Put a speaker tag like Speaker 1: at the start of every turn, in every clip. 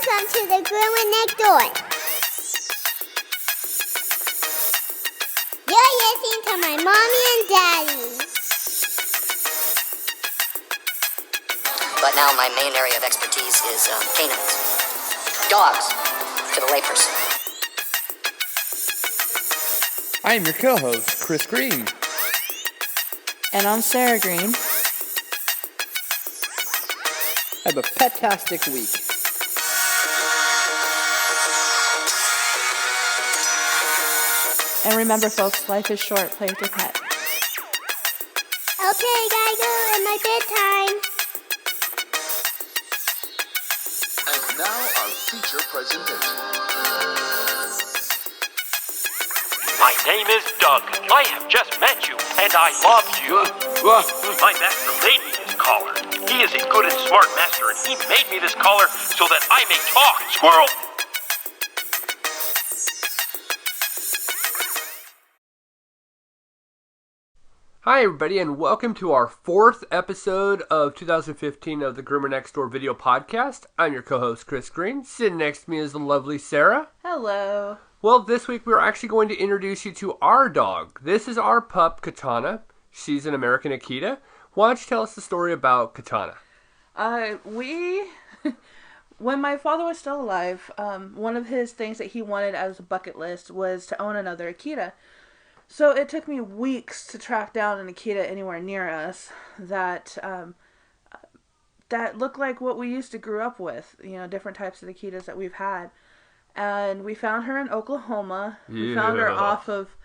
Speaker 1: Welcome to the Grooming next door. You're listening to my mommy and daddy.
Speaker 2: But now my main area of expertise is canines. Dogs, to the layperson.
Speaker 3: I am your co-host, Chris Green.
Speaker 4: And I'm Sarah Green.
Speaker 3: Have a pet-tastic week.
Speaker 4: And remember, folks, life is short. Play with your pet.
Speaker 1: Okay, gotta go in my bedtime.
Speaker 5: And now our feature presentation.
Speaker 6: My name is Doug. I have just met you, and I love you. My master made me this collar. He is a good and smart master, and he made me this collar so that I may talk, squirrel.
Speaker 3: Hi everybody, and welcome to our 4th episode of 2015 of the Groomer Next Door video podcast. I'm your co-host, Chris Green. Sitting next to me is the lovely Sarah.
Speaker 4: Hello.
Speaker 3: Well, this week we're actually going to introduce you to our dog. This is our pup, Katana. She's an American Akita. Why don't you tell us the story about Katana?
Speaker 4: When my father was still alive, one of his things that he wanted as a bucket list was to own another Akita. So it took me weeks to track down an Akita anywhere near us that looked like what we used to grow up with, different types of Akitas that we've had. And we found her in Oklahoma.
Speaker 3: Yeah.
Speaker 4: We found her off of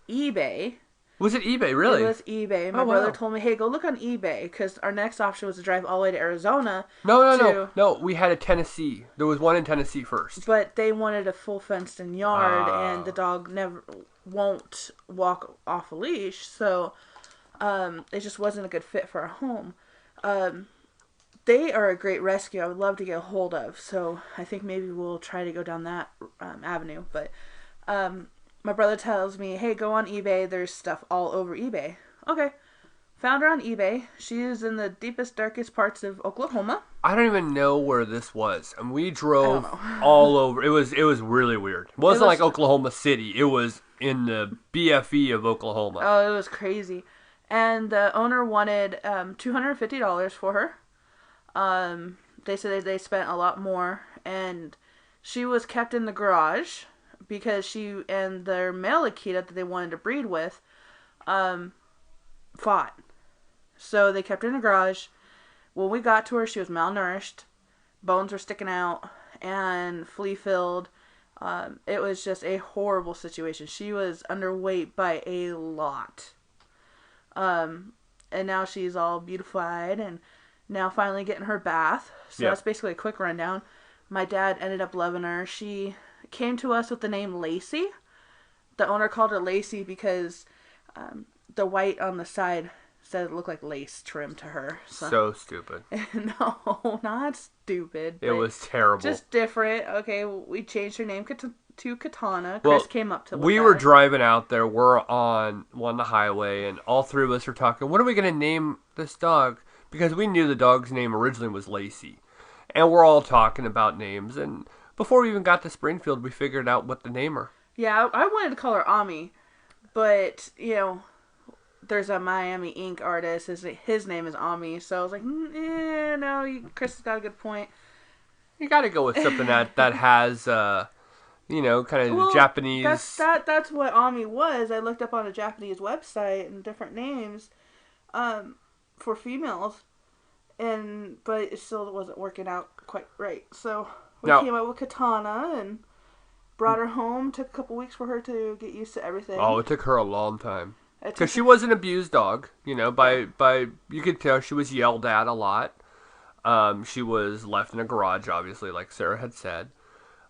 Speaker 4: eBay.
Speaker 3: Was it eBay, really?
Speaker 4: It was eBay. My brother told me, hey, go look on eBay, because our next option was to drive all the way to Arizona.
Speaker 3: No, we had a Tennessee. There was one in Tennessee first.
Speaker 4: But they wanted a full fenced-in yard, and the dog won't walk off a leash, so it just wasn't a good fit for our home. They are a great rescue. I would love to get a hold of, so I think maybe we'll try to go down that avenue. But my brother tells me, hey, go on eBay. There's stuff all over eBay. Okay. Found her on eBay. She is in the deepest, darkest parts of Oklahoma.
Speaker 3: I don't even know where this was. And we drove all over. It was really weird. It wasn't like Oklahoma City. It was in the BFE of Oklahoma.
Speaker 4: Oh, it was crazy. And the owner wanted $250 for her. They said they spent a lot more. And she was kept in the garage because she and their male Akita that they wanted to breed with fought. So they kept her in the garage. When we got to her, she was malnourished. Bones were sticking out and flea-filled. It was just a horrible situation. She was underweight by a lot. And now she's all beautified and now finally getting her bath. So that's basically a quick rundown. My dad ended up loving her. She came to us with the name Lacy. The owner called her Lacy because the white on the side said it looked like lace trim to her.
Speaker 3: So stupid.
Speaker 4: No, not stupid.
Speaker 3: It was terrible.
Speaker 4: Just different. Okay, we changed her name to Katana. Chris came up to look
Speaker 3: we
Speaker 4: at
Speaker 3: were
Speaker 4: her.
Speaker 3: driving out there. We're on the highway, and all three of us were talking, what are we going to name this dog? Because we knew the dog's name originally was Lacy. And we're all talking about names. And before we even got to Springfield, we figured out what to name her.
Speaker 4: Yeah, I wanted to call her Ami. But, there's a Miami Ink artist. His name is Ami. So I was like, no, Chris has got a good point.
Speaker 3: You got to go with something that has, kind of Japanese.
Speaker 4: That's what Ami was. I looked up on a Japanese website and different names for females. But it still wasn't working out quite right. So we came up with Katana and brought her home. Took a couple weeks for her to get used to everything.
Speaker 3: Oh, it took her a long time. Because she was an abused dog, by you could tell she was yelled at a lot. She was left in a garage, obviously, like Sarah had said.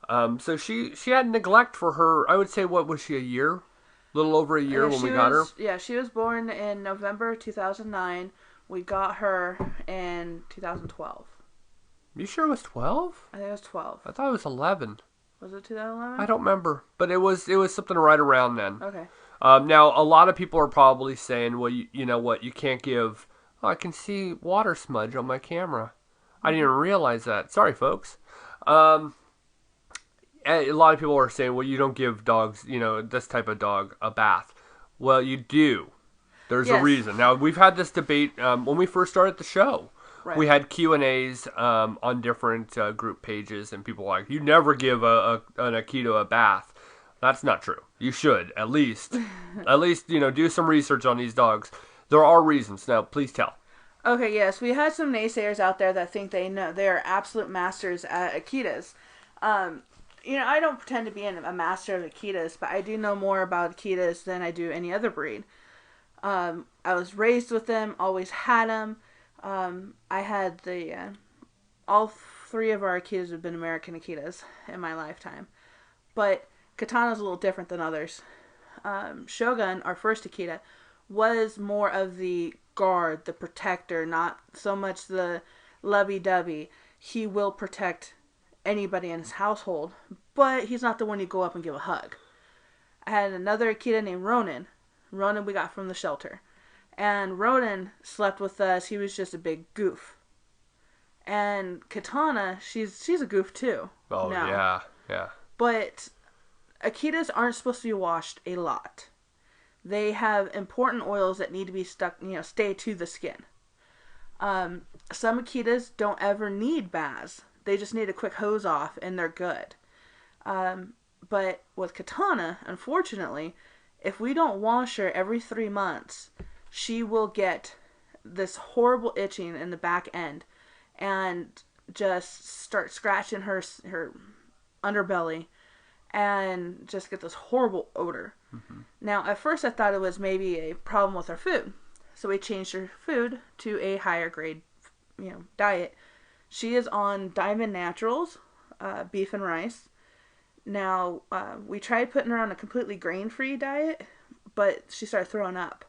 Speaker 3: So she had neglect for her, I would say, what was she, a year? A little over a year when we got her?
Speaker 4: Yeah, she was born in November 2009. We got her in 2012.
Speaker 3: You sure it was 12?
Speaker 4: I think it was 12.
Speaker 3: I thought it was 11.
Speaker 4: Was it 2011?
Speaker 3: I don't remember, but it was something right around then.
Speaker 4: Okay.
Speaker 3: Now, a lot of people are probably saying, well, you know what, you can't give... Oh, I can see water smudge on my camera. I didn't even realize that. Sorry, folks. a lot of people are saying, well, you don't give dogs, this type of dog a bath. Well, you do. There's a reason. Now, we've had this debate when we first started the show. Right. We had Q&As on different group pages, and people were like, you never give an Akita a bath. That's not true. You should, at least. Do some research on these dogs. There are reasons. Now, please tell.
Speaker 4: Okay, yes. We had some naysayers out there that think they are absolute masters at Akitas. I don't pretend to be a master of Akitas, but I do know more about Akitas than I do any other breed. I was raised with them, always had them. I had all 3 of our Akitas have been American Akitas in my lifetime. But Katana's a little different than others. Shogun, our first Akita, was more of the guard, the protector, not so much the lovey-dovey. He will protect anybody in his household, but he's not the one you go up and give a hug. I had another Akita named Ronin. Ronin we got from the shelter. And Ronin slept with us. He was just a big goof. And Katana, she's a goof too.
Speaker 3: Oh, now. Yeah.
Speaker 4: But Akitas aren't supposed to be washed a lot. They have important oils that need to be stuck, stay to the skin. Some Akitas don't ever need baths. They just need a quick hose off and they're good. But with Katana, unfortunately, if we don't wash her every 3 months, she will get this horrible itching in the back end and just start scratching her underbelly and just get this horrible odor. Mm-hmm. Now, at first I thought it was maybe a problem with her food. So we changed her food to a higher grade, diet. She is on Diamond Naturals, beef and rice. Now, we tried putting her on a completely grain-free diet, but she started throwing up.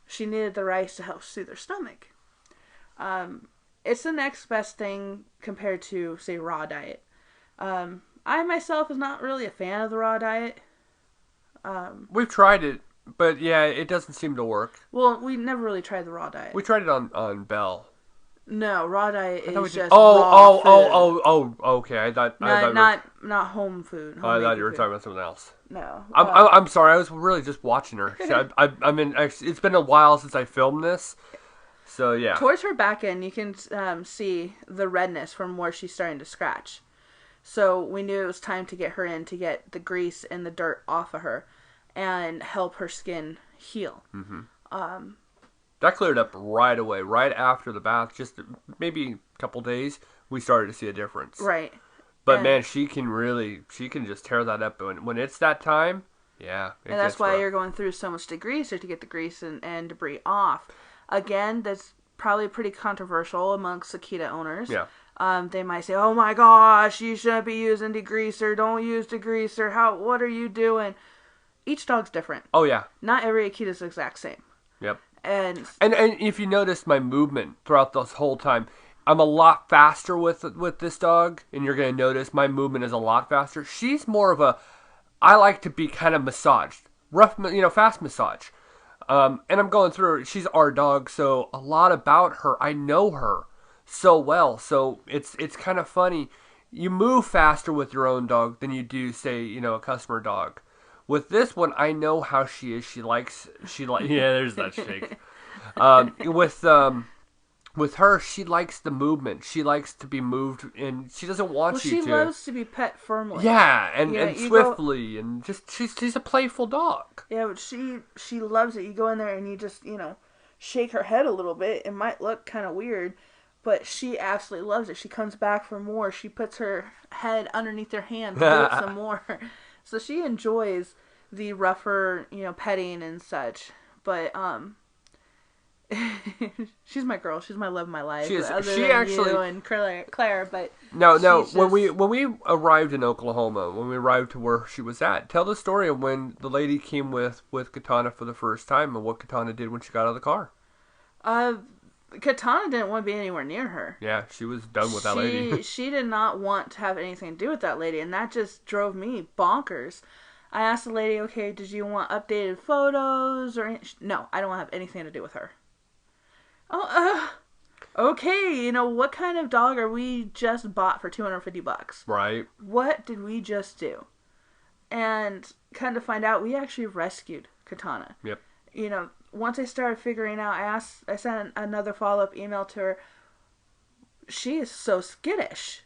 Speaker 4: She needed the rice to help soothe her stomach. It's the next best thing compared to, say, raw diet. I myself is not really a fan of the raw diet.
Speaker 3: We've tried it, but yeah, it doesn't seem to work.
Speaker 4: Well, we never really tried the raw diet.
Speaker 3: We tried it on Belle.
Speaker 4: No, raw diet is just
Speaker 3: raw
Speaker 4: food.
Speaker 3: Oh, okay. I thought
Speaker 4: not home food.
Speaker 3: I thought you were talking about something else.
Speaker 4: No.
Speaker 3: I'm sorry. I was really just watching her. I mean, it's been a while since I filmed this. So, yeah.
Speaker 4: Towards her back end, you can see the redness from where she's starting to scratch. So we knew it was time to get her in to get the grease and the dirt off of her and help her skin heal. Mm-hmm.
Speaker 3: That cleared up right away, right after the bath. Just maybe a couple days, we started to see a difference.
Speaker 4: Right.
Speaker 3: But man, she can just tear that up. When it's that time, yeah.
Speaker 4: And that's why you're going through so much degreaser to get the grease and debris off. Again, that's probably pretty controversial amongst Akita owners. Yeah. They might say, "Oh my gosh, you shouldn't be using degreaser. Don't use degreaser. What are you doing?" Each dog's different.
Speaker 3: Oh yeah.
Speaker 4: Not every Akita is the exact same.
Speaker 3: Yep.
Speaker 4: And
Speaker 3: if you notice my movement throughout this whole time, I'm a lot faster with this dog, and you're gonna notice my movement is a lot faster. She's more of I like to be kind of massaged, rough, fast massage. And I'm going through her. She's our dog, so a lot about her, I know her so well. So it's kind of funny. You move faster with your own dog than you do, say, a customer dog. With this one, I know how she is. Yeah, there's that shake. With her, she likes the movement. She likes to be moved, and she doesn't want you to.
Speaker 4: She loves to be pet firmly.
Speaker 3: Yeah, and swiftly, and just she's a playful dog.
Speaker 4: Yeah, but she loves it. You go in there and you just shake her head a little bit. It might look kind of weird, but she absolutely loves it. She comes back for more. She puts her head underneath her hand to do it some more. So she enjoys the rougher, petting and such. But she's my girl. She's my love of my life.
Speaker 3: She is.
Speaker 4: Other
Speaker 3: she
Speaker 4: than
Speaker 3: actually
Speaker 4: you and Claire. But
Speaker 3: no. When we arrived in Oklahoma, when we arrived to where she was at, tell the story of when the lady came with Katana for the first time and what Katana did when she got out of the car.
Speaker 4: Katana didn't want to be anywhere near her.
Speaker 3: Yeah, she was done with that lady.
Speaker 4: She did not want to have anything to do with that lady, and that just drove me bonkers. I asked the lady, okay, did you want updated photos or no? I don't want to have anything to do with her. okay, what kind of dog are we just bought for $250?
Speaker 3: Right.
Speaker 4: What did we just do? And kind of find out, we actually rescued Katana.
Speaker 3: Yep.
Speaker 4: Once I started figuring out, I sent another follow-up email to her. She is so skittish.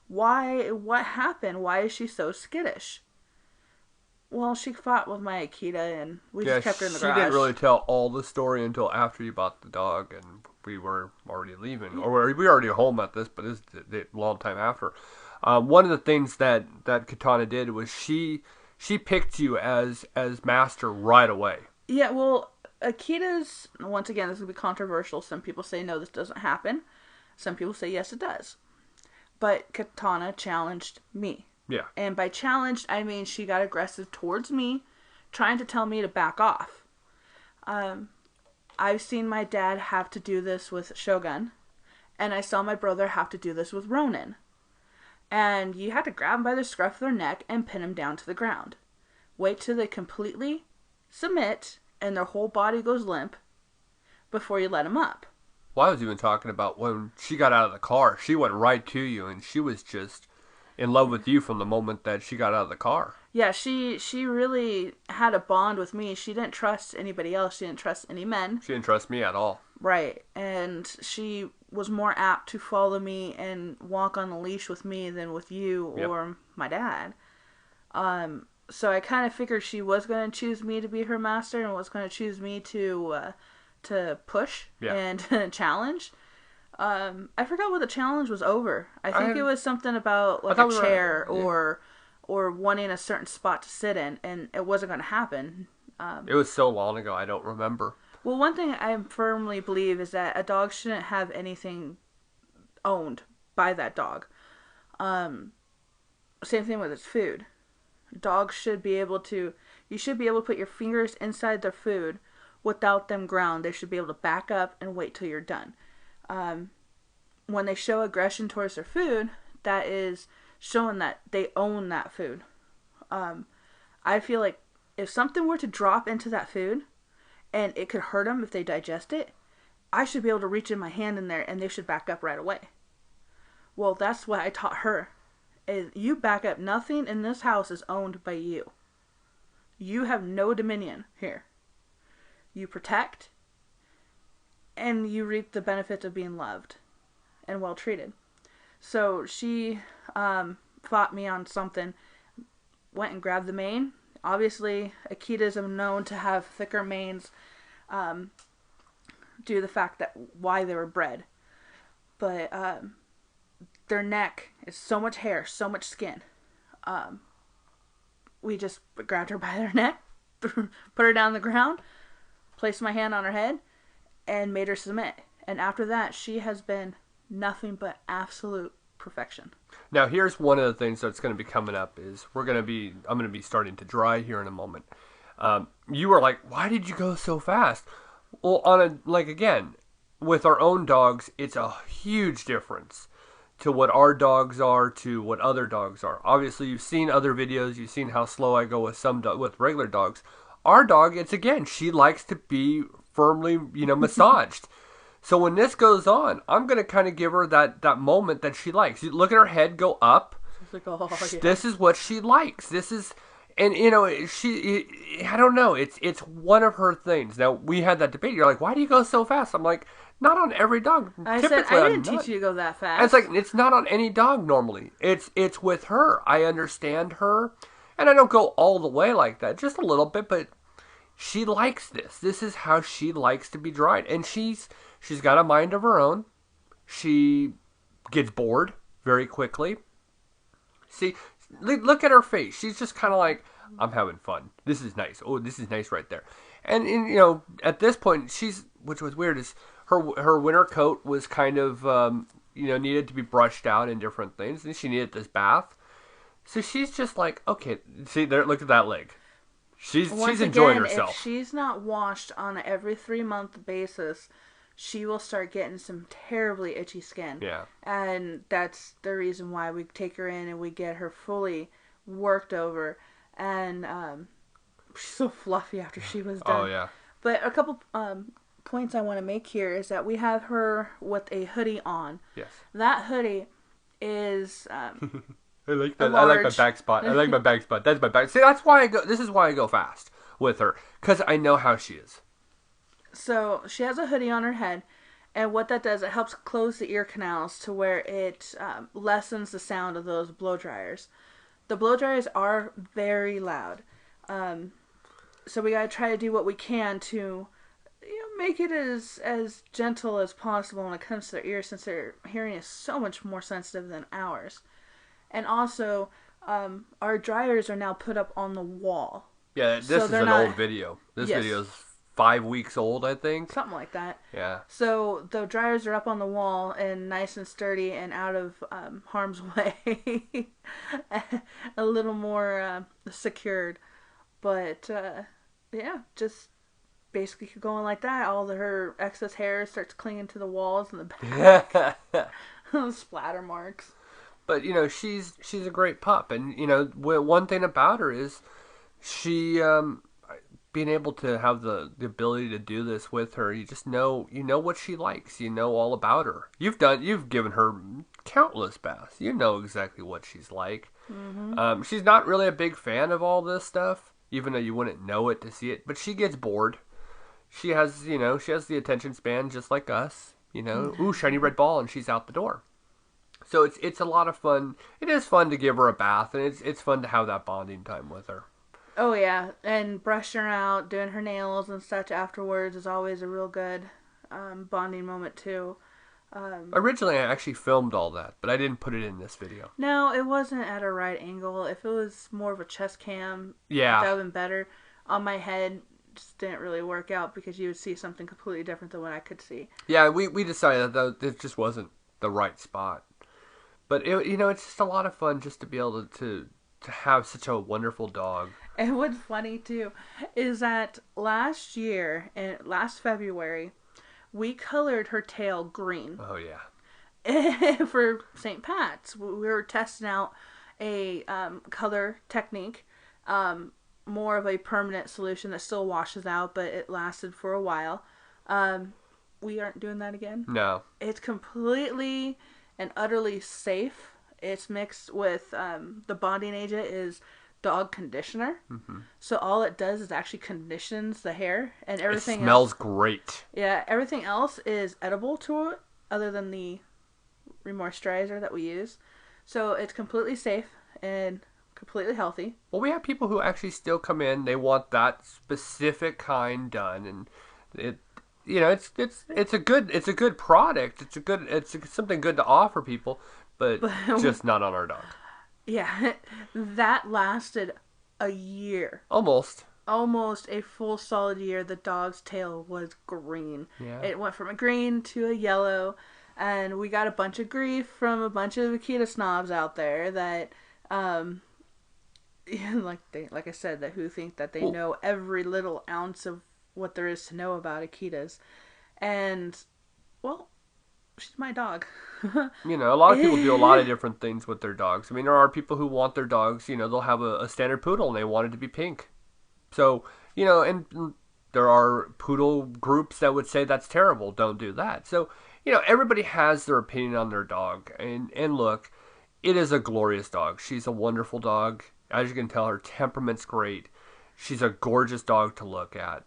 Speaker 4: Why? What happened? Why is she so skittish? Well, she fought with my Akita, and we just kept her in the garage.
Speaker 3: She didn't really tell all the story until after you bought the dog, and we were already leaving. Or we were already home at this, but this is a long time after. One of the things that Katana did was she picked you as master right away.
Speaker 4: Yeah, well, Akita's, once again, this will be controversial. Some people say, no, this doesn't happen. Some people say, yes, it does. But Katana challenged me.
Speaker 3: Yeah.
Speaker 4: And by challenged, I mean she got aggressive towards me, trying to tell me to back off. I've seen my dad have to do this with Shogun, and I saw my brother have to do this with Ronin. And you had to grab them by the scruff of their neck and pin them down to the ground. Wait till they completely submit and their whole body goes limp before you let them up.
Speaker 3: Well, I was even talking about when she got out of the car. She went right to you, and she was just in love with you from the moment that she got out of the car.
Speaker 4: Yeah, she really had a bond with me. She didn't trust anybody else. She didn't trust any men.
Speaker 3: She didn't trust me at all.
Speaker 4: Right. And she was more apt to follow me and walk on the leash with me than with you or my dad. So I kind of figured she was going to choose me to be her master and was going to choose me to push and challenge. I forgot what the challenge was over. I think it was something about like a chair or wanting a certain spot to sit in, and it wasn't going to happen.
Speaker 3: It was so long ago, I don't remember.
Speaker 4: Well, one thing I firmly believe is that a dog shouldn't have anything owned by that dog. Same thing with its food. Dogs should be able to, you should be able to put your fingers inside their food without them ground. They should be able to back up and wait till you're done. When they show aggression towards their food, that is showing that they own that food. I feel like if something were to drop into that food and it could hurt them if they digest it, I should be able to reach in my hand in there and they should back up right away. Well, that's what I taught her. Is you back up. Nothing in this house is owned by you. You have no dominion here. You protect and you reap the benefits of being loved and well treated. So she fought me on something, went and grabbed the mane. Obviously, Akitas are known to have thicker manes due to the fact that why they were bred. But their neck is so much hair, so much skin. We just grabbed her by her neck, put her down on the ground, placed my hand on her head, and made her submit. And after that, she has been nothing but absolute perfection.
Speaker 3: Now, here's one of the things that's going to be coming up is I'm going to be starting to dry here in a moment. You were like, why did you go so fast? Well, again, with our own dogs, it's a huge difference to what our dogs are to what other dogs are. Obviously, you've seen other videos. You've seen how slow I go with with regular dogs. Our dog, she likes to be firmly, massaged. So when this goes on, I'm going to kind of give her that moment that she likes. You look at her head go up.
Speaker 4: She's like, oh, yeah.
Speaker 3: This is what she likes. This is, and I don't know. It's one of her things. Now, we had that debate. You're like, why do you go so fast? I'm like, not on every dog.
Speaker 4: I said, I didn't teach you to go that fast.
Speaker 3: And it's like, it's not on any dog normally. It's with her. I understand her. And I don't go all the way like that. Just a little bit, but she likes this. This is how she likes to be dried. And she's got a mind of her own. She gets bored very quickly. See, look at her face. She's just kind of like, I'm having fun. This is nice. Oh, this is nice right there. And at this point, which was weird, is her winter coat was kind of, needed to be brushed out and different things. And she needed this bath. So she's just like, okay, see there, look at that leg. She's enjoying herself.
Speaker 4: If she's not washed on an every 3-month basis, she will start getting some terribly itchy skin.
Speaker 3: Yeah.
Speaker 4: And that's the reason why we take her in and we get her fully worked over. And she's so fluffy after she was done.
Speaker 3: Oh, yeah.
Speaker 4: But a couple points I want to make here is that we have her with a hoodie on.
Speaker 3: Yes.
Speaker 4: That hoodie is
Speaker 3: I like that. I like my
Speaker 4: large.
Speaker 3: back spot. I like my back spot. That's my back. See, that's why I go. This is why I go fast with her, because I know how she is.
Speaker 4: So she has a hoodie on her head, and what that does, it helps close the ear canals to where it lessens the sound of those blow dryers. The blow dryers are very loud, so we gotta try to do what we can to make it as gentle as possible when it comes to their ears, since their hearing is so much more sensitive than ours. And also, our dryers are now put up on the wall.
Speaker 3: Yeah, this
Speaker 4: So
Speaker 3: is
Speaker 4: they're
Speaker 3: an
Speaker 4: not-
Speaker 3: old video. This
Speaker 4: Yes.
Speaker 3: video is 5 weeks old, I think.
Speaker 4: Something like that.
Speaker 3: Yeah.
Speaker 4: So the dryers are up on the wall and nice and sturdy and out of harm's way. A little more secured. But, yeah, just basically keep going like that. All of her excess hair starts clinging to the walls and the back. Splatter marks.
Speaker 3: But, she's a great pup. And, one thing about her is she, being able to have the ability to do this with her, you just know what she likes. You know all about her. You've given her countless baths. You know exactly what she's like. Mm-hmm. She's not really a big fan of all this stuff, even though you wouldn't know it to see it. But she gets bored. She has the attention span just like us. Ooh, shiny red ball, and she's out the door. So it's a lot of fun. It is fun to give her a bath, and it's fun to have that bonding time with her.
Speaker 4: Oh, yeah. And brushing her out, doing her nails and such afterwards is always a real good bonding moment, too.
Speaker 3: Originally, I actually filmed all that, but I didn't put it in this video.
Speaker 4: No, it wasn't at a right angle. If it was more of a chest cam,
Speaker 3: Yeah.
Speaker 4: that would have been better. On my head, just didn't really work out because you would see something completely different than what I could see.
Speaker 3: Yeah, we decided that it just wasn't the right spot. But, it's just a lot of fun just to be able to have such a wonderful dog.
Speaker 4: And what's funny, too, is that last February, we colored her tail green.
Speaker 3: Oh, yeah.
Speaker 4: For St. Pat's. We were testing out a color technique, more of a permanent solution that still washes out, but it lasted for a while. We aren't doing that again.
Speaker 3: No.
Speaker 4: It's completely and utterly safe. It's mixed with the bonding agent is dog conditioner. Mm-hmm. So all it does is actually conditions the hair, and everything
Speaker 3: It smells
Speaker 4: else,
Speaker 3: great.
Speaker 4: Yeah, everything else is edible to it, other than the remoisturizer that we use. So it's completely safe and completely healthy.
Speaker 3: Well, we have people who actually still come in. They want that specific kind done, and it's a good product. It's something good to offer people, but just not on our dog.
Speaker 4: Yeah, that lasted a year.
Speaker 3: Almost
Speaker 4: A full solid year. The dog's tail was green.
Speaker 3: Yeah.
Speaker 4: It went from a green to a yellow, and we got a bunch of grief from a bunch of Akita snobs out there that, like I said, that who think that they know every little ounce of what there is to know about Akitas, and well, she's my dog.
Speaker 3: A lot of people do a lot of different things with their dogs. I mean, there are people who want their dogs, they'll have a standard poodle and they want it to be pink. So, and there are poodle groups that would say that's terrible, don't do that. So, everybody has their opinion on their dog. And look, it is a glorious dog. She's a wonderful dog. As you can tell, her temperament's great. She's a gorgeous dog to look at.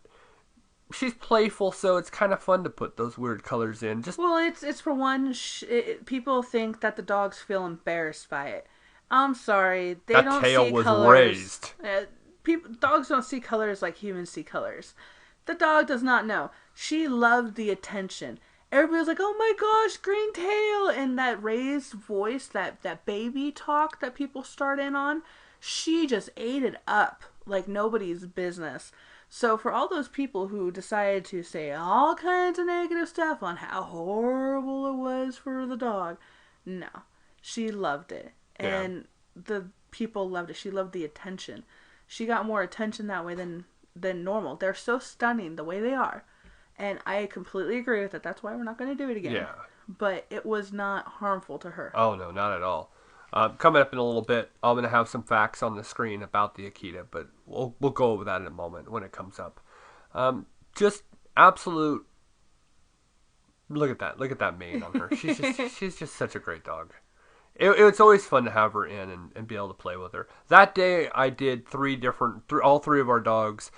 Speaker 3: She's playful, so it's kind of fun to put those weird colors in. Well,
Speaker 4: it's for one, people think that the dogs feel embarrassed by it. I'm sorry, they
Speaker 3: that
Speaker 4: don't
Speaker 3: tail
Speaker 4: see
Speaker 3: was
Speaker 4: colors.
Speaker 3: raised.
Speaker 4: Dogs don't see colors like humans see colors. The dog does not know. She loved the attention. Everybody was like, "Oh my gosh, green tail!" And that raised voice, that baby talk that people start in on, she just ate it up like nobody's business. So for all those people who decided to say all kinds of negative stuff on how horrible it was for the dog, no, she loved it.
Speaker 3: Yeah.
Speaker 4: And the people loved it. She loved the attention. She got more attention that way than normal. They're so stunning the way they are. And I completely agree with it. That's why we're not going to do it again.
Speaker 3: Yeah.
Speaker 4: But it was not harmful to her.
Speaker 3: Oh, no, not at all. Coming up in a little bit, I'm going to have some facts on the screen about the Akita, but we'll go over that in a moment when it comes up. Just absolute Look at that. Look at that mane on her. She's just such a great dog. It's always fun to have her in and be able to play with her. That day, I did all three of our dogs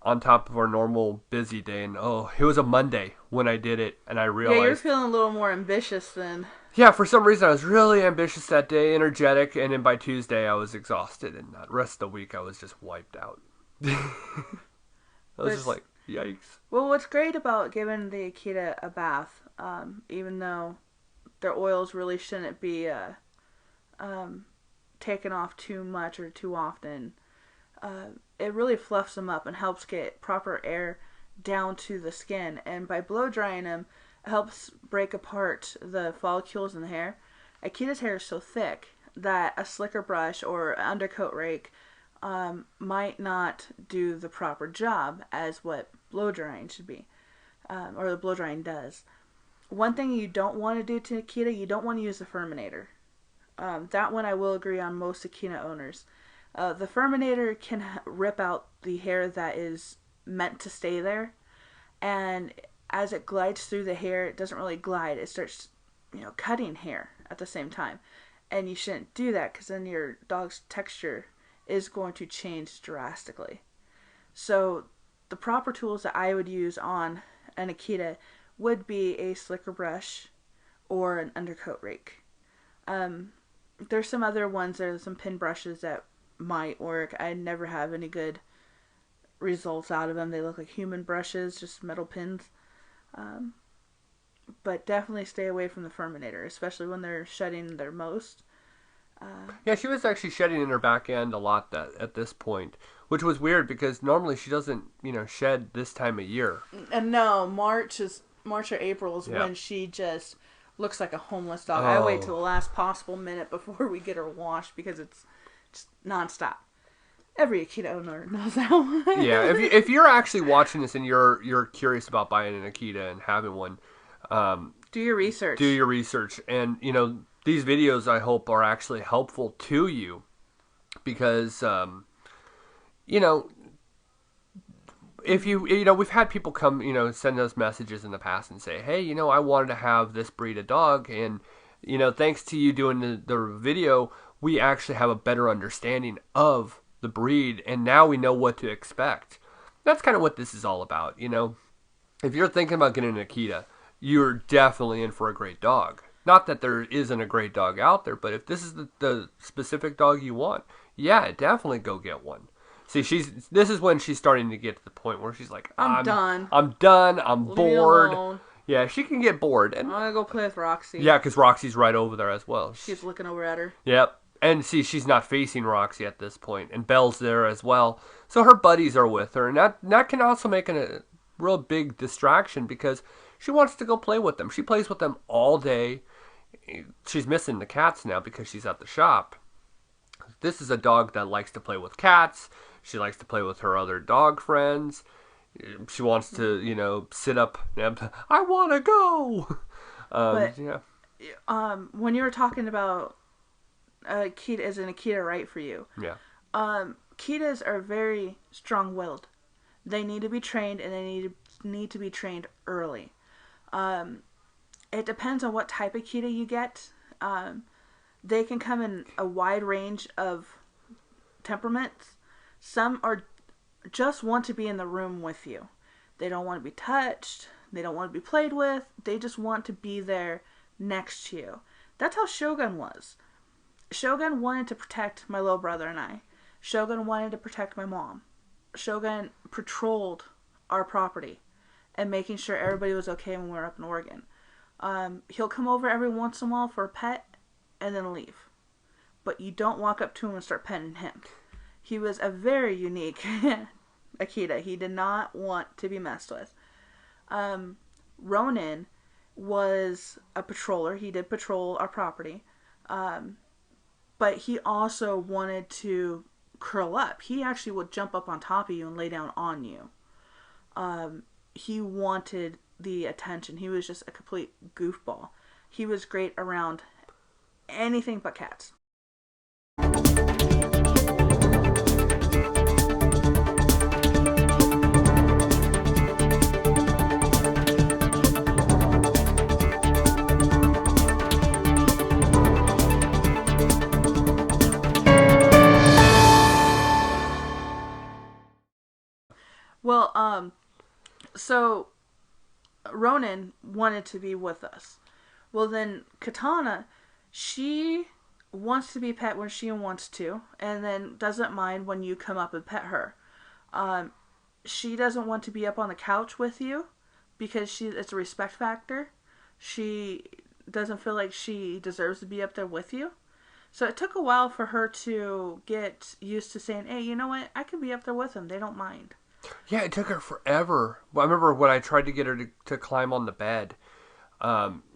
Speaker 3: on top of our normal busy day. And it was a Monday when I did it. And I realized...
Speaker 4: Yeah, you're feeling a little more ambitious than...
Speaker 3: Yeah, for some reason, I was really ambitious that day, energetic. And then by Tuesday, I was exhausted. And the rest of the week, I was just wiped out. I was just like, yikes.
Speaker 4: Well, what's great about giving the Akita a bath, even though their oils really shouldn't be taken off too much or too often, it really fluffs them up and helps get proper air down to the skin. And by blow drying them, it helps break apart the follicles in the hair. Akita's hair is so thick that a slicker brush or an undercoat rake might not do the proper job as what blow drying should be, or the blow drying does. One thing you don't want to do to Akita, you don't want to use the Furminator. That one I will agree on most Akita owners. The Furminator can rip out the hair that is meant to stay there, and as it glides through the hair, it doesn't really glide. It starts, cutting hair at the same time, and you shouldn't do that because then your dog's texture is going to change drastically. So the proper tools that I would use on an Akita would be a slicker brush or an undercoat rake. There's some other ones, there's some pin brushes that might work. I never have any good results out of them. They look like human brushes, just metal pins. But definitely stay away from the Furminator, especially when they're shedding their most.
Speaker 3: Yeah, she was actually shedding in her back end a lot at this point, which was weird because normally she doesn't, shed this time of year.
Speaker 4: And no, March or April is when she just looks like a homeless dog. I wait till the last possible minute before we get her washed because it's just nonstop. Every Akita owner knows that one.
Speaker 3: Yeah, if you're actually watching this and you're curious about buying an Akita and having one,
Speaker 4: do your research.
Speaker 3: And these videos, I hope, are actually helpful to you because, if we've had people come, send us messages in the past and say, hey, I wanted to have this breed of dog. And, thanks to you doing the video, we actually have a better understanding of the breed. And now we know what to expect. That's kind of what this is all about. If you're thinking about getting an Akita, you're definitely in for a great dog. Not that there isn't a great dog out there, but if this is the specific dog you want, yeah, definitely go get one. See, this is when she's starting to get to the point where she's like, I'm done. I'm
Speaker 4: Leave
Speaker 3: bored.
Speaker 4: me alone.
Speaker 3: Yeah, she can get bored. And
Speaker 4: I'm going to go play with Roxy.
Speaker 3: Yeah, because Roxy's right over there as well.
Speaker 4: She's looking over at her.
Speaker 3: Yep. And see, she's not facing Roxy at this point, and Belle's there as well. So her buddies are with her, and that can also make a real big distraction because she wants to go play with them. She plays with them all day. She's missing the cats now because she's at the shop. This is a dog that likes to play with cats. She likes to play with her other dog friends. She wants to, sit up. I want to go.
Speaker 4: When you were talking about Akita, is an Akita right for you?
Speaker 3: Yeah.
Speaker 4: Akitas are very strong-willed. They need to be trained, and they need to be trained early. It depends on what type of Akita you get. They can come in a wide range of temperaments. Some just want to be in the room with you. They don't want to be touched. They don't want to be played with. They just want to be there next to you. That's how Shogun was. Shogun wanted to protect my little brother and I. Shogun wanted to protect my mom. Shogun patrolled our property and making sure everybody was okay when we were up in Oregon. He'll come over every once in a while for a pet and then leave. But you don't walk up to him and start petting him. He was a very unique Akita. He did not want to be messed with. Ronin was a patroller. He did patrol our property. But he also wanted to curl up. He actually would jump up on top of you and lay down on you. He wanted the attention. He was just a complete goofball. He was great around anything but cats. So Ronan wanted to be with us. Well, then Katana, she wants to be pet when she wants to, and then doesn't mind when you come up and pet her. She doesn't want to be up on the couch with you because it's a respect factor. She doesn't feel like she deserves to be up there with you. So it took a while for her to get used to saying, hey, you know what? I can be up there with them. They don't mind.
Speaker 3: Yeah, it took her forever. I remember when I tried to get her to climb on the bed.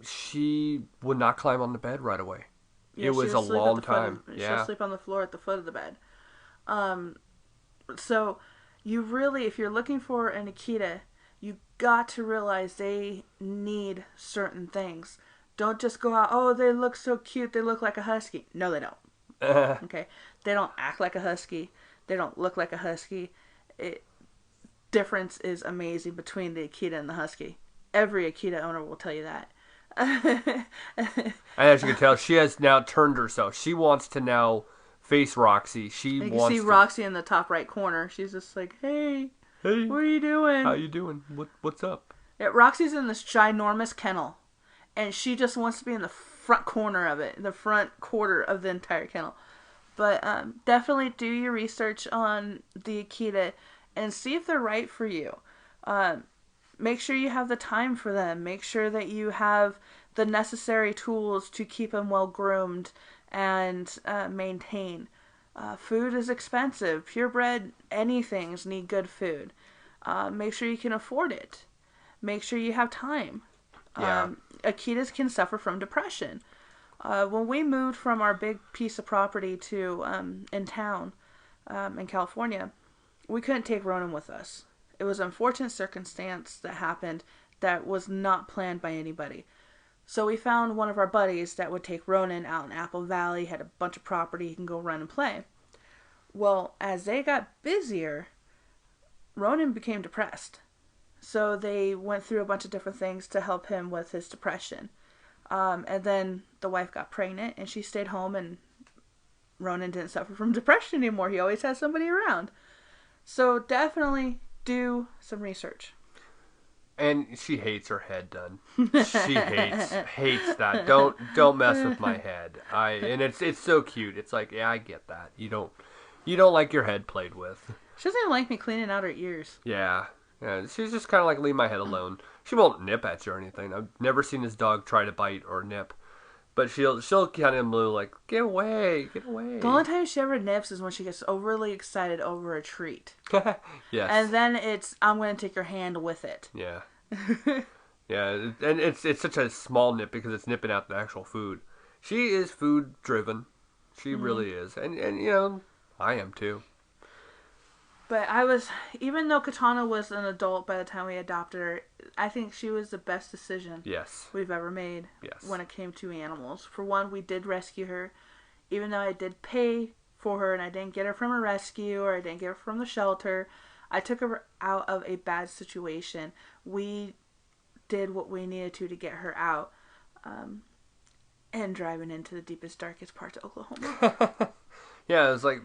Speaker 3: She would not climb on the bed right away.
Speaker 4: Yeah,
Speaker 3: it was a long time.
Speaker 4: She'll sleep on the floor at the foot of the bed. So you really, if you're looking for an Akita, you got to realize they need certain things. Don't just go out, oh, they look so cute, they look like a husky. No, they don't. Okay? They don't act like a husky. They don't look like a husky. Difference is amazing between the Akita and the husky. Every Akita owner will tell you that.
Speaker 3: And as you can tell, she has now turned herself. She wants to now face Roxy.
Speaker 4: You can see Roxy in the top right corner. She's just like, hey, what are you doing?
Speaker 3: How you doing? What's up?
Speaker 4: Yeah, Roxy's in this ginormous kennel, and she just wants to be in the front corner of it, the front quarter of the entire kennel. But definitely do your research on the Akita and see if they're right for you. Make sure you have the time for them. Make sure that you have the necessary tools to keep them well groomed and maintain. Food is expensive. Purebred anythings need good food. Make sure you can afford it. Make sure you have time.
Speaker 3: Yeah.
Speaker 4: Akitas can suffer from depression. When we moved from our big piece of property to in town in California, we couldn't take Ronan with us. It was an unfortunate circumstance that happened that was not planned by anybody. So we found one of our buddies that would take Ronan out in Apple Valley, had a bunch of property, he can go run and play. Well, as they got busier, Ronan became depressed. So they went through a bunch of different things to help him with his depression. And then the wife got pregnant and she stayed home, and Ronan didn't suffer from depression anymore. He always has somebody around. So definitely do some research.
Speaker 3: And she hates her head done. She hates that. Don't mess with my head. And it's so cute. It's like, yeah, I get that. You don't like your head played with.
Speaker 4: She doesn't even like me cleaning out her ears.
Speaker 3: Yeah. She's just kind of like, leave my head alone. She won't nip at you or anything. I've never seen this dog try to bite or nip. But she'll kind of move like, get away.
Speaker 4: The only time she ever nips is when she gets overly excited over a treat.
Speaker 3: Yes.
Speaker 4: And then it's, I'm going to take your hand with it.
Speaker 3: Yeah. Yeah, and it's such a small nip because it's nipping out the actual food. She is food driven. She really is. And you know, I am too.
Speaker 4: But even though Katana was an adult by the time we adopted her, I think she was the best decision we've ever made when it came to animals. For one, we did rescue her. Even though I did pay for her and I didn't get her from a rescue or I didn't get her from the shelter, I took her out of a bad situation. We did what we needed to get her out. And driving into the deepest, darkest parts of Oklahoma.
Speaker 3: Yeah, it was like,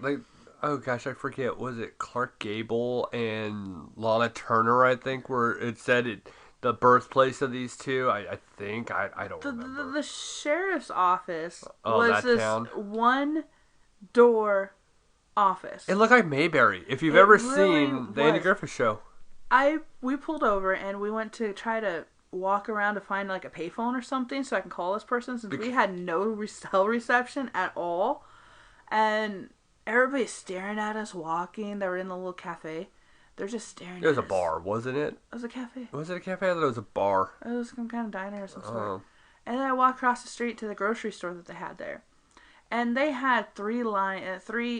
Speaker 3: oh gosh, I forget. Was it Clark Gable and Lana Turner, I think, where it said the birthplace of these two? I think. I don't remember.
Speaker 4: The sheriff's office
Speaker 3: was
Speaker 4: this
Speaker 3: town?
Speaker 4: one door office.
Speaker 3: It looked like Mayberry. If you've ever seen the Andy Griffith Show.
Speaker 4: We pulled over and we went to try to walk around to find like a payphone or something so I can call this person, since we had no cell reception at all. And everybody's staring at us walking. They were in the little cafe. They're just staring at us.
Speaker 3: It was a bar, wasn't it?
Speaker 4: It was a cafe.
Speaker 3: Was it a cafe? I thought it was a bar.
Speaker 4: It was some kind of diner or some sort. And then I walked across the street to the grocery store that they had there. And they had 3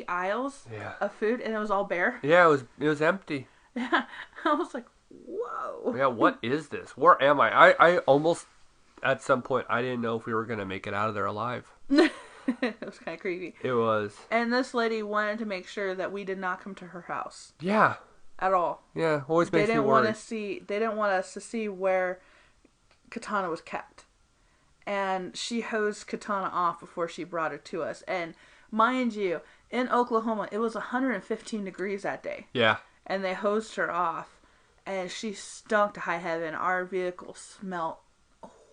Speaker 4: aisles of food, and it was all bare.
Speaker 3: Yeah, it was empty.
Speaker 4: Yeah, I was like, whoa.
Speaker 3: Yeah, what is this? Where am I? I almost, at some point, I didn't know if we were going to make it out of there alive.
Speaker 4: It was kind of creepy.
Speaker 3: It was.
Speaker 4: And this lady wanted to make sure that we did not come to her house.
Speaker 3: Yeah.
Speaker 4: At all.
Speaker 3: Yeah, always makes me worried.
Speaker 4: They didn't want us to see where Katana was kept. And she hosed Katana off before she brought her to us. And mind you, in Oklahoma, it was 115 degrees that day.
Speaker 3: Yeah.
Speaker 4: And they hosed her off and she stunk to high heaven. Our vehicle smelled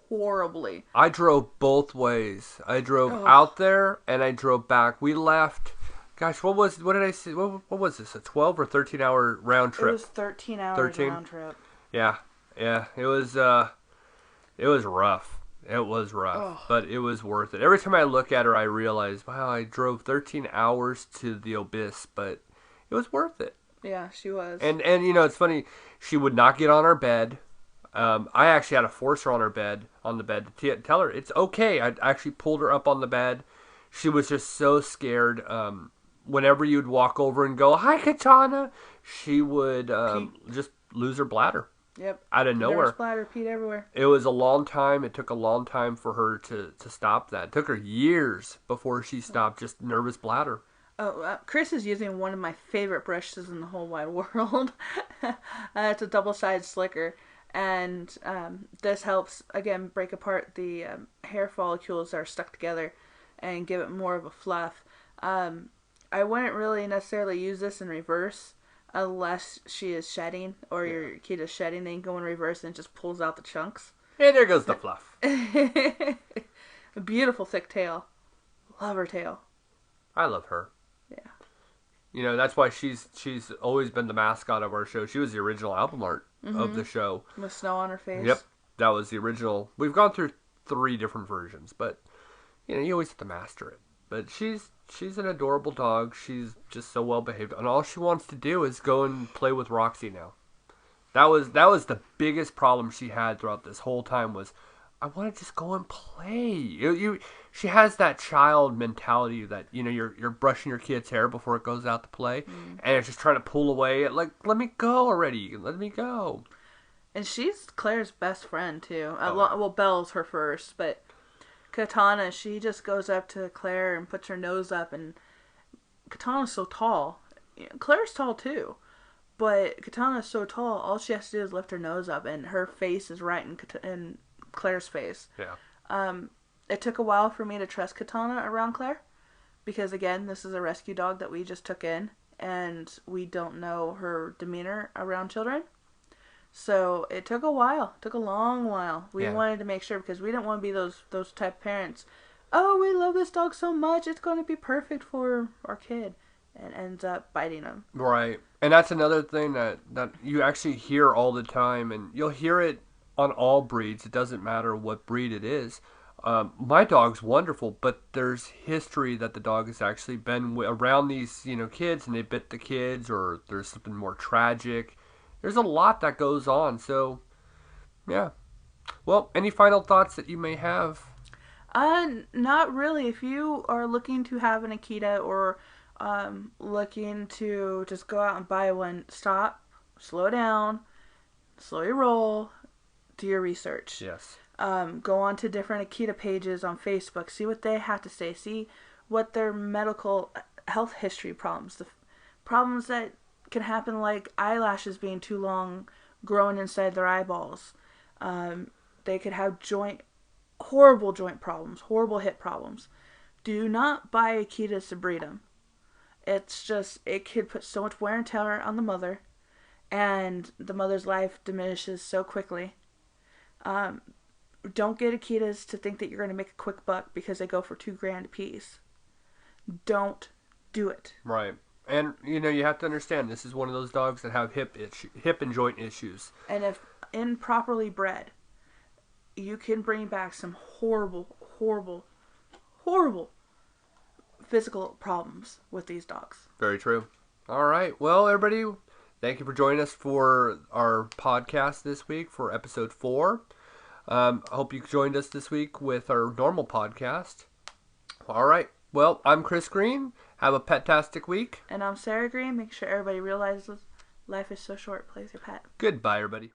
Speaker 4: horribly.
Speaker 3: I drove both ways. I drove out there and I drove back. We left. Gosh, what did I say? What was this? A 12 or 13 hour round trip?
Speaker 4: It was 13 hours
Speaker 3: 13?
Speaker 4: round trip.
Speaker 3: Yeah. It was rough. It was rough, but it was worth it. Every time I look at her, I realize, wow, I drove 13 hours to the Abyss, but it was worth it.
Speaker 4: Yeah, she was.
Speaker 3: And it's funny. She would not get on our bed. I actually had to force her on the bed to tell her it's okay. I actually pulled her up on the bed. She was just so scared. Whenever you'd walk over and go, "Hi, Katana," she would just lose her bladder.
Speaker 4: Yep.
Speaker 3: Out of nowhere.
Speaker 4: Bladder, peed everywhere.
Speaker 3: It was a long time. It took a long time for her to stop that. It took her years before she stopped just nervous bladder.
Speaker 4: Oh, Chris is using one of my favorite brushes in the whole wide world. It's a double-sided slicker. And this helps, again, break apart the hair follicles that are stuck together and give it more of a fluff. I wouldn't really necessarily use this in reverse unless she is shedding or your kid is shedding. Then you go in reverse and it just pulls out the chunks.
Speaker 3: Hey, there goes the fluff.
Speaker 4: A beautiful thick tail. Love her tail.
Speaker 3: I love her.
Speaker 4: Yeah.
Speaker 3: That's why she's always been the mascot of our show. She was the original album art of the show.
Speaker 4: With snow on her face.
Speaker 3: Yep. That was the original. We've gone through 3 different versions, but you always have to master it. But she's an adorable dog. She's just so well behaved, and all she wants to do is go and play with Roxy now. That was the biggest problem she had throughout this whole time was, I want to just go and play. She has that child mentality that you're brushing your kid's hair before it goes out to play, and it's just trying to pull away. Like, let me go already. Let me go.
Speaker 4: And she's Claire's best friend too. Well, Belle's her first, but Katana, she just goes up to Claire and puts her nose up, and Katana's so tall. Claire's tall too, but Katana's so tall, all she has to do is lift her nose up, and her face is right in Claire's face.
Speaker 3: Yeah.
Speaker 4: It took a while for me to trust Katana around Claire, because again, this is a rescue dog that we just took in, and we don't know her demeanor around children. So it took a while. It took a long while. We wanted to make sure, because we didn't want to be those type parents. Oh, we love this dog so much, it's going to be perfect for our kid. And ends up biting him. Right.
Speaker 3: And that's another thing that you actually hear all the time. And you'll hear it on all breeds. It doesn't matter what breed it is. My dog's wonderful, but there's history that the dog has actually been around these kids, and they bit the kids, or there's something more tragic. There's a lot that goes on, so, yeah. Well, any final thoughts that you may have?
Speaker 4: Not really. If you are looking to have an Akita or looking to just go out and buy one, stop, slow down, slow your roll, do your research.
Speaker 3: Yes.
Speaker 4: Go on to different Akita pages on Facebook, see what they have to say, see what their medical health history problems, the problems that can happen, like eyelashes being too long, growing inside their eyeballs. They could have horrible joint problems, horrible hip problems. Do not buy Akitas to breed them. It could put so much wear and tear on the mother, and the mother's life diminishes so quickly. Don't get Akitas to think that you're going to make a quick buck because they go for $2,000 a piece. Don't do it.
Speaker 3: Right. And, you have to understand, this is one of those dogs that have hip and joint issues.
Speaker 4: And if improperly bred, you can bring back some horrible, horrible, horrible physical problems with these dogs.
Speaker 3: Very true. All right. Well, everybody, thank you for joining us for our podcast this week for episode 4. I hope you joined us this week with our normal podcast. All right. Well, I'm Chris Green. Have a pet-tastic week.
Speaker 4: And I'm Sarah Green. Make sure everybody realizes life is so short. Play with your pet.
Speaker 3: Goodbye, everybody.